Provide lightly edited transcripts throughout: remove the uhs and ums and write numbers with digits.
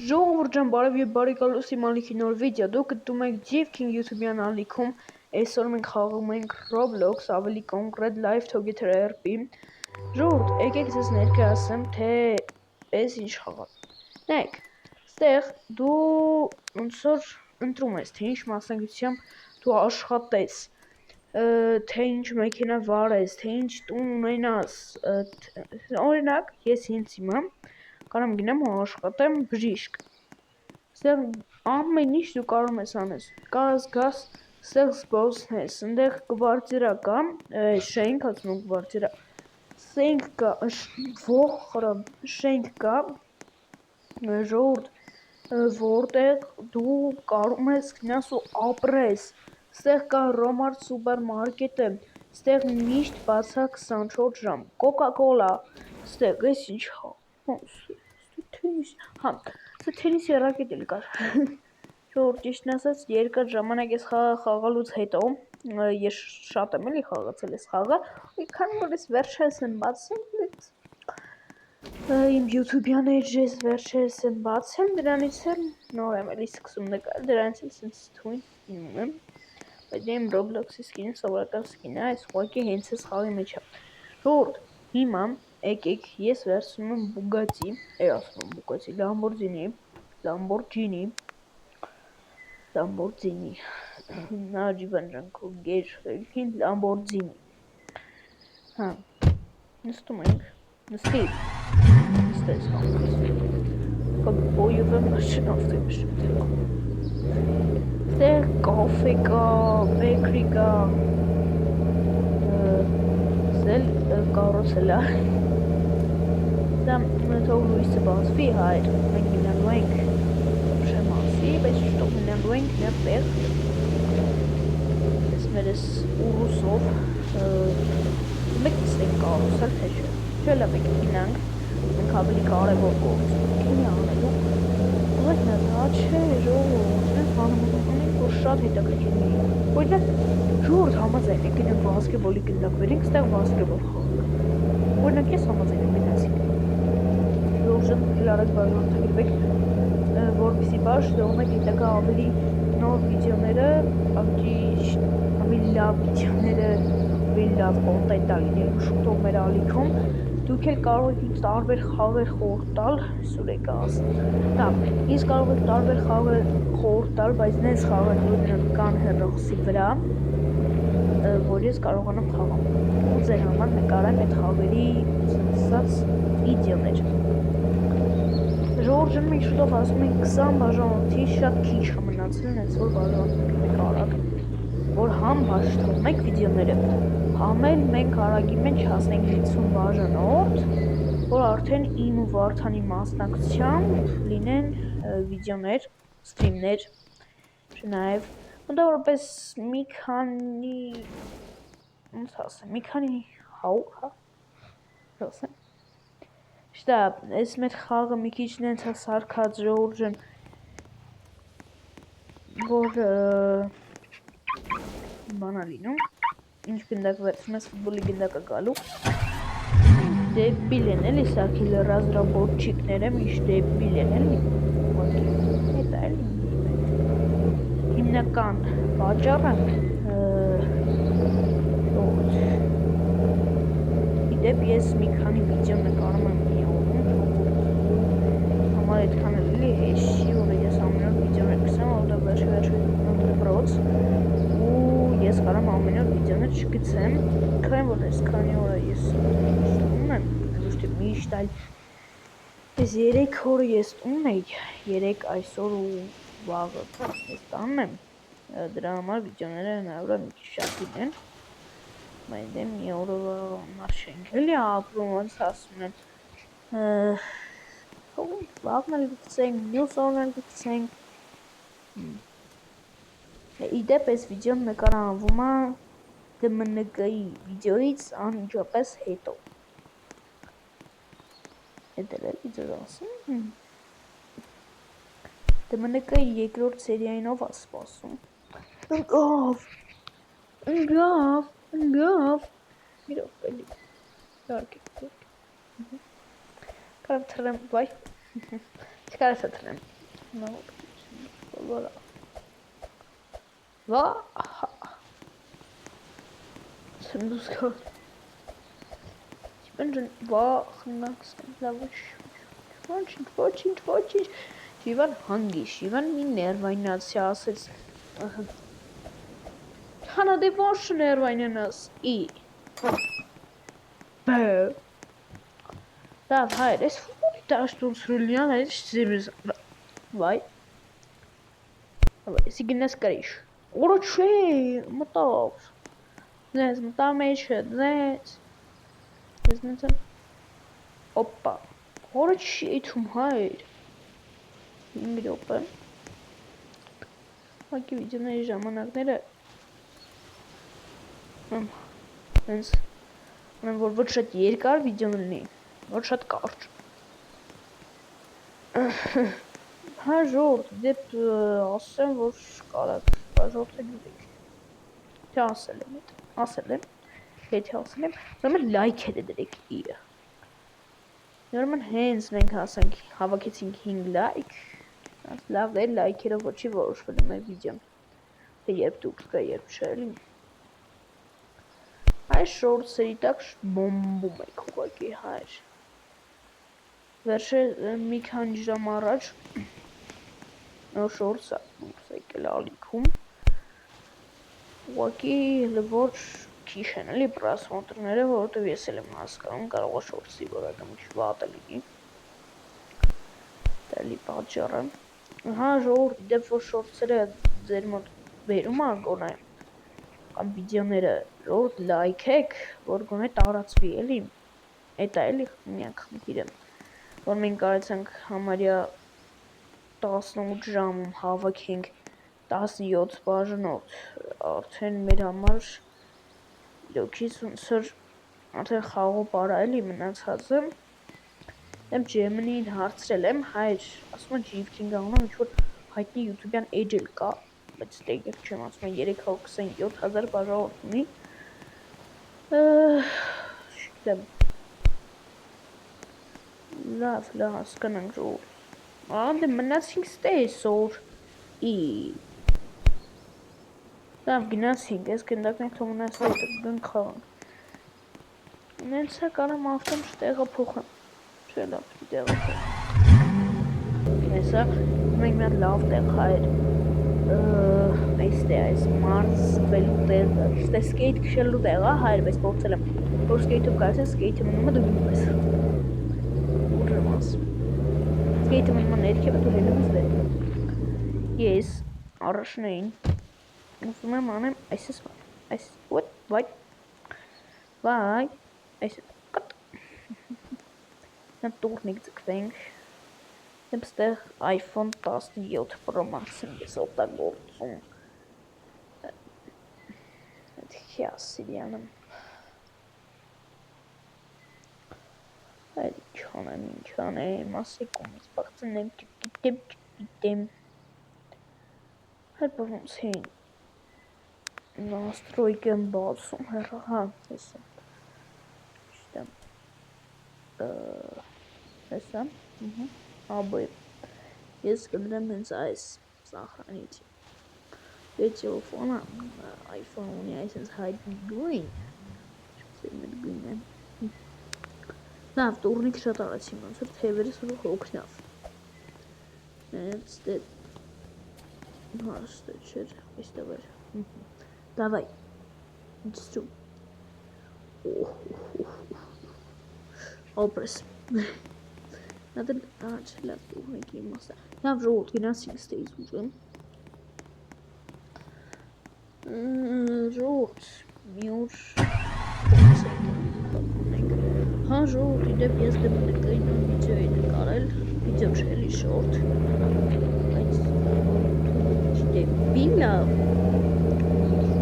Ժողովուրդ ջան, բարև եւ բարի գալուսի Մալիքի նոր վիդեո։ Դուք գտնում եք Jeff King YouTube-յան ալիքում։ Այսօր մենք խաղում ենք Roblox, ավելի կոնկրետ Live Together RP։ Ժողովուրդ, եկեք ձեզ ներկայացնեմ, թե էս ինչ խաղ է։ Նայեք, ստեղ դու ոնց որ ընտրում ես, թե ինչ մասնագիտությամբ դու աշխատես, թե ինչ մեքենա վարես, թե ինչ տուն ունենաս։ Օրինակ, ես ինձ հիմա կարամ գնամ ու աշխատեմ բժիշկ։ Ստեղ ամեն ինչ դու կարող ես անես։ Կարաս գաս, ստեղ զբոսնես, ընդեղ կվարտիրա կա, շենք, ասում եմ կվարտիրա, սենք կա, ոխրը, շենք կա, ժողովուրդ, որտեղ դու կարող ես գնաս ու ապրես։ Ստեղ կա Romart սուպերմարկետը, ստեղ միշտ բաց է 24 ժամ, Coca-Cola, ստեղ էս ինչ հա, սա թենիսի ռակետ էլ կար։ Ժողովուրդ, ճիշտն ասած, երկար ժամանակ ես խաղը խաղալուց հետո ես շատ եմ էլի խաղացել ես խաղը, ու քանի որ ես վերջերս եմ բացել, իմ YouTube-յան էջը ես վերջերս եմ բացել, դրանից էլ նոր եմ էլի սկսում նկարել, դրանից էլ սենց թույն ինում եմ, բայց իմ Roblox-ի սկինը սովորական սկին է, այս ուղղակի հենց էս խաղի մեջ է։ Ժողովուրդ, հիմա եկեք ես վերցնում եմ Bugatti, ասում եմ Bugatti, Lamborghini, նաջիբան ջան քո գեր խելքին Lamborghini, հա, նստում ենք, նստես բոյով եմ նաշնով ստեղ կոֆե կա, բեկրի կա, սել կարոսել է, դա թող լույսը բացվի հայր, մենք գնալու ենք շեմասի, բայց շտով գնալու ենք ներտեղ, ես մեր ես ուրուսով, մեկ նստենք կարոսել, թե չէ լավ եք գինանք, մենք ավելի կարևոր գործունքին անելու, ուղղակ նա դա չէ, ժողովուրդ, մենք բանում ենք, որ շատ հետաքրքիր մի, օրինակ ժողովուրդ համաձայն եք գնանք բասկետբոլի գնդակ վերենք, ստեղ բասկետբոլ խաղանք, օրինակ ես համաձայն եմ գնացինք, ժողովուրդ էլ արագ բաժանորդագրվեք, որպեսզի բաժանեք հետագա ավելի նոր վիդեոները, ավելի լավ վիդեոները, ավելի լավ կոնտենտ լինելու շուտով մեր ալիքում, դուք էլ կարող եք տարբեր խաղեր խորհուրդ տալ, սուր եկա ասեմ, ինձ կարող եք տարբեր խաղեր խորհուրդ տալ, բայց նենց խաղեր, որ կան հեռախոսի վրա, որ ես կարողանամ խաղամ, ու ձեր համար նկարեմ այդ խաղերի ասած վիդեոներ։ Ժողովուրդ ջան, մենք շուտով ասում ենք 20 բաժանորդի շատ քիչ է մնացել, հենց որ բաժանորդենք արագ, որ համ բաժանենք վիդեոները, համ էլ մենք արագի մեջ հասնենք 50 բաժանորդ, որ արդեն իմ ու Վարդանի մասնակցությամբ լինեն վիդեոներ, սթրիմներ, նաև մոտավորապես մի քանի, ոնց ասեմ, մի քանի 100, հա, ասեմ, շտա, այս մեր խաղը մի քիչ նենց է սարքած ժողովուրդ ջան, որ բանա լինում, ինչ գնդակ վերցնում ես ֆուտբոլի գնդակը գալու, դեպիլ են էլի սարքել ռազրաբորչիկները, միշտ դեպիլ են էլի, հետա էլի հիմնական պատճառը, իդեպ ես մի քանի վիդեո նկարում եմ մի օրում, համար այդքան էլի հեշի, որ ես ամեն օր վիդեոներ կսեմ, որտեղ վերջ դպրոց, ու ես կարամ ամեն օր վիդեոներ չգցեմ, քանի որ այս քանի օրը ես տուն եմ, ոչ թե միշտ այլ այս 3 օրը ես տուն էի, 3 այսօր ու վաղը ես տանն եմ, դրա համար վիդեոները հնարավոր է մի քիչ շատ լինեն, բայց դե մի օրը համար չենք էլի ապրում, ոնց ասում են, վաղն էլ գցենք, մյուս օրն էլ գցենք, իդեպ այս վիդեոն նկարահանվում է DMNK-ի վիդեոից անմիջապես հետո, հետ էլ էլի ձեզ ասում, DMNK-ի երկրորդ սերիային ով է սպասում, ընգավ, իրոք էլի, իհարկե, կարամ թռեմ, վայ, կարես աթրեմ։ Վա, սնդուս կար։ Չիպեն վա, խնաքս, ոչինչ, Շիվան հանգի, Շիվան մի ներվայնացի ասեց, հանա դե ոչ ներվայնանաս, բը, լավ հայր, ես ֆուլի դաշտուն սրուլյան, այս զիրուզ, վայ, Սի գնես կրիշ, որը չէ, մտավ, ձեզ մտավ մեջը, ձեզ նեցան, օպա, որը չի էթում հայր, ինգր օպը, հակի վիդեոների ժամանակները, հենց, որ ոչ շատ երկար վիդեոն լինի, ոչ շատ կարճ, Հաջորդ դեպ ասեմ, որ կարակ հաջորդը գիտեք, թե ասել եմ, եթե ասել եմ, ուրեմն լայք հետ է դրեք իրը, ուրեմն հենց մենք հասանք, հավաքեցինք 5 լայք, լավ է լայքերը ոչի որոշվել է մեր վիդեոն, թե երբ դուք կա, երբ չէ էլի, այս շորտսերի տակ բոմբում եք ուղղակի հայր, վերջը մի քանի ժամ առաջ նոր շորտս եկել ալիքում, ուղղակի ոչ քիչ են էլի պրասմոտրները, որովհետև ես էլ եմ հասկանում, կարող է շորտսի որակը մի քիչ վատ է լինի, դա էլի պատճառը, ժողովուրդ դեպ որ շորտսերը ձեր մոտ բերում ա գոնե, կամ վիդեոները ժողովուրդ լայքեք, որ գոնե տարածվի էլի, էդ է էլի միակ խնդիրը, որ մենք կարեցանք համարյա 18 ժամում հավաքենք 17 բաժնոց, արդեն մեր համար իրոքից ոնցր արդեն խաղով պարա էլի մնացածը, եմ Ջեմինին հարցրել եմ, հայր, ասում է Ջիվքինգ անունով ինչ-որ հայտնի յութուբյան էջ էլ կա, բայց տեղեկ չեմ ասում է 327,000 բաժանորդ ունի, չգիտեմ, լավ, հասկանանք ժողովուրդ, Անդե մնացինք ստեսոր, լավ գնացինք, ես գնդակնենք թող մնաց հետը, գնք խաղանք, նենց է կարամ ավտոմ չտեղը փոխեմ, չէ լավ, տեղը փոխեմ, հեսա, մենք մի հատ լավ տեղ հայր, այստե այս մարզվելու տեղը, ստե սկեյթ քշելու տեղը հայր, բայց փորձել եմ, որ սկեյթով կարծես սկեյթը մնում է դու գնում ես, ուժեմ ասում, Սկեյթը մնում է ներքև է դու հելում ես վեր, ես առաջնային, ուզում եմ անեմ այս վայ, այս կտ, նա տուրնիկ ձգվենք, դեպ ստեղ iPhone 17 Pro Max եմ ես օգտագործում, այդ հյասիրյան եմ, այդ ինչ անեմ, ասեկումից բաղցնեմ, չգիտեմ, հայր բավոնց հին, նաստրոյք եմ բացում, հեռա, հեսա, չտեմ, հեսա, աբոյ, ես կդրեմ հենց այս սախրանիցի, դե տելեֆոնը, iPhone ունի այս հենց հայտնի գույն, չպսեր մեր գույն է, լավ, տուրնիկ շատ արացի ոնց որ թևերս որ հոգնավ, ստե, ստե չէր, այստեղ էր, դավայ, իջսում, ապրես, նադել, չէ լավ տուրնիկի մասա, լավ ժողոտ գնացինք ստեից ուժեմ, ժողոտ, մի ուր, ժողոտ իդեպ ես դեպ նկային վիդեոյի նկարել, վիդեո չէ էլի շորտ, բայց չդեպի լավ,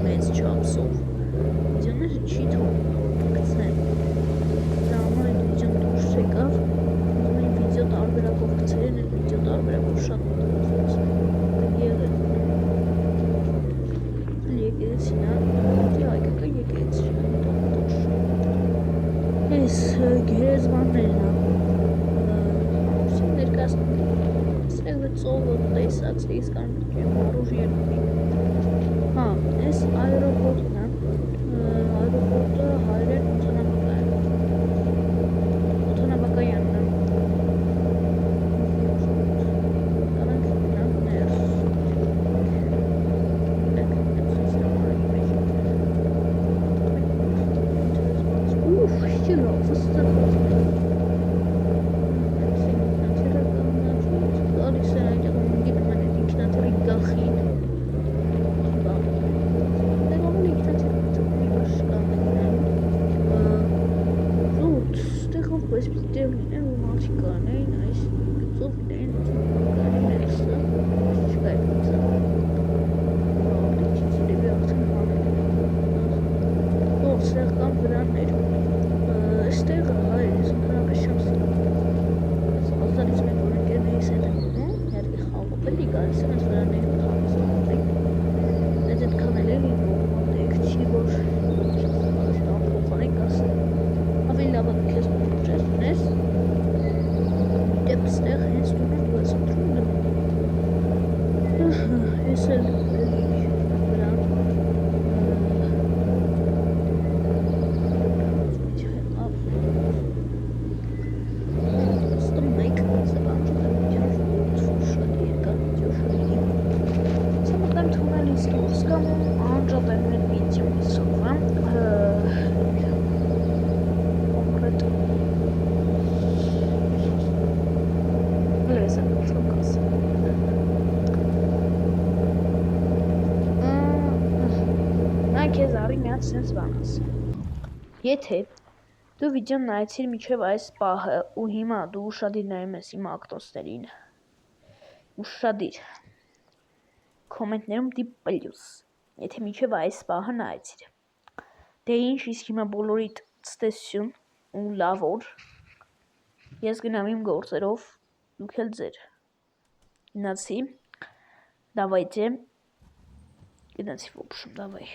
մեծ չապսով, վիդեոները չի թողնում գցնեմ, դրա համար այդ վիդեոն դուրս չեկավ, ուզում էին վիդեո տարբերակով գցել են, այդ վիդեո տարբերակով շատ մոտեցվեց, եղել, եկեցին, հայկական եկեցին, Ես գերեզմաններն եմ ներկայացնում ծովը տեսացի, իսկ անջեմ առուժ երկնի։ Հա, այս այրոպորտն է, այրոպորտը հայերեն օդանավակայանն է։ Կանանք գնանք ներս։ Ուֆ, շիլո, վստահ։ Գալիս է այդ գիտում են այդ ինքնաթիռի գլխին։ Դեռ ավելի ինքնաթիռի բաշխ կանեն։ Զուտ, ստեղով պես պիտի լինեն ու մարդիկ կանեն այս գծով լինեն կանի ներսը, չկա այդ գծը։ Աղլիքից իրևի արդեն հանել են։ Որ ստեղ կան վրաններ, ստեղը հայր, ես ընդհանրապես չեմ սիրում։ Ազդարից մեկ որ ընկերներից հետ եմ ունում, հերկի խաղով էլի գալիս են այս վրաններում խաղացողիկ։ Այդ այդքան էլ էլի նորմալ չի, որ ամփոխանեք ասել։ Ավելի լավ է քեզ պրոջեկտ ունես, դեպ ստեղ հենց դուրը դու ես ընտրում դնում։ Ես էլ էլի վրան Քեզ արի մի հատ սենց բան ասեմ։ Եթե դու վիդեոն նայեցիր մինչև այս պահը ու հիմա դու ուշադիր նայում ես իմ ակտոսներին, ուշադիր կոմենտներում դի պլյուս, եթե մինչև այս պահը նայեցիր, դե ինչ իսկ հիմա բոլորիդ ցտեսություն ու լավ օր, ես գնամ իմ գործերով, դուք էլ ձեր, գնացի, давайте, գնացի, в общем, давай.